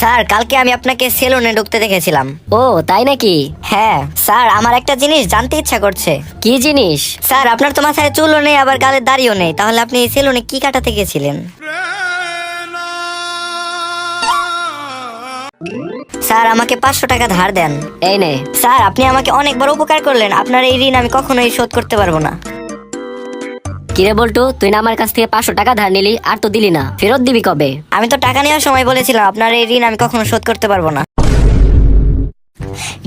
Sir কালকে আমি আপনাকে সেলুনে ঢুকতে দেখেছিলাম। ও তাই নাকি? হ্যাঁ স্যার, আমার একটা জিনিস জানতে ইচ্ছা করছে। কি জিনিস? স্যার আপনার তো মাথায় চুলও নেই, আবার গালের দাড়িও নেই, তাহলে আপনি সেলুনে কি কাটাতে গেছিলেন? স্যার আমাকে 500 টাকা ধার দেন। এই নে। স্যার আপনি আমাকে অনেক বড় উপকার করলেন, আপনার এই ঋণ আমি কখনোই শোধ করতে পারবো না। কিরে বল্টু, তুই না আমার কাছ থেকে 500 টাকা ধার নিলি, আর তো দিলি না, ফেরত দিবি কবে? আমি তো টাকা নেওয়ার সময় বলেছিলাম আপনার এই ঋণ আমি কখনো শোধ করতে পারবো না।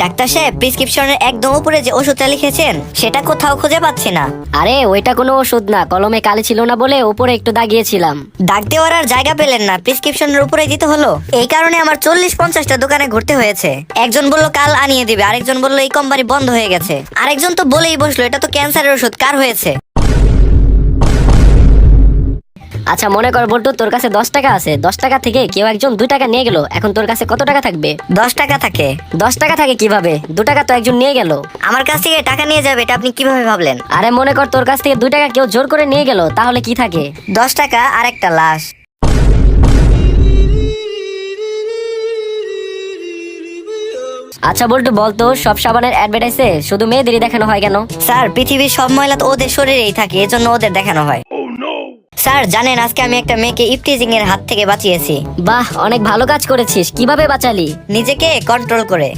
ডাক্তার সাহেব, প্রেসক্রিপশনের একদম উপরে যে ওষুধটা লিখেছেন সেটা কোথাও খুঁজে পাচ্ছি না। আরে ওইটা কোনো ওষুধ না, কলমে কালি ছিল না বলে উপরে একটু দাগিয়েছিলাম। দাগ দেওয়ার আর জায়গা পেলেন না, প্রেসক্রিপশনের উপরে দিতে হলো। এই কারণে আমার 40-50টা দোকানে ঘুরতে হয়েছে। একজন বলল কাল আনিয়ে দিবে, আরেকজন বলল এই কোম্পানি বন্ধ হয়ে গেছে, আরেকজন তো বলেই বসলো এটা তো ক্যান্সারের ওষুধ, কার হয়েছে? আচ্ছা মনে কর বল্টু, তোর কাছে 10 টাকা আছে, 10 টাকা থেকে কেউ একজন 2 টাকা নিয়ে গেল, এখন তোর কাছে কত টাকা থাকবে? 10 টাকা থাকে। 10 টাকা থাকে কিভাবে? 2 টাকা তো একজন নিয়ে গেল। আমার কাছ থেকে টাকা নিয়ে যাবে, এটা আপনি কিভাবে ভাবলেন? আরে মনে কর তোর কাছ থেকে 2 টাকা কেউ জোর করে নিয়ে গেল, তাহলে কি থাকে? 10 টাকা আর একটা লাশ। আচ্ছা বল্টু বলতো, সব সাবানের অ্যাডভার্টাইজে শুধু মেয়েদেরই দেখানো হয় কেন? স্যার পৃথিবীর সব ময়লা তো ওদের শরীরেই থাকে, এজন্য ওদের দেখানো হয়। স্যার জানেন আজকে আমি একটা মেয়েকে ইফটিজিং এর হাত থেকে বাঁচিয়েছি। বাহ, অনেক ভালো কাজ করেছিস। কিভাবে বাঁচালি? নিজেকে কন্ট্রোল করে।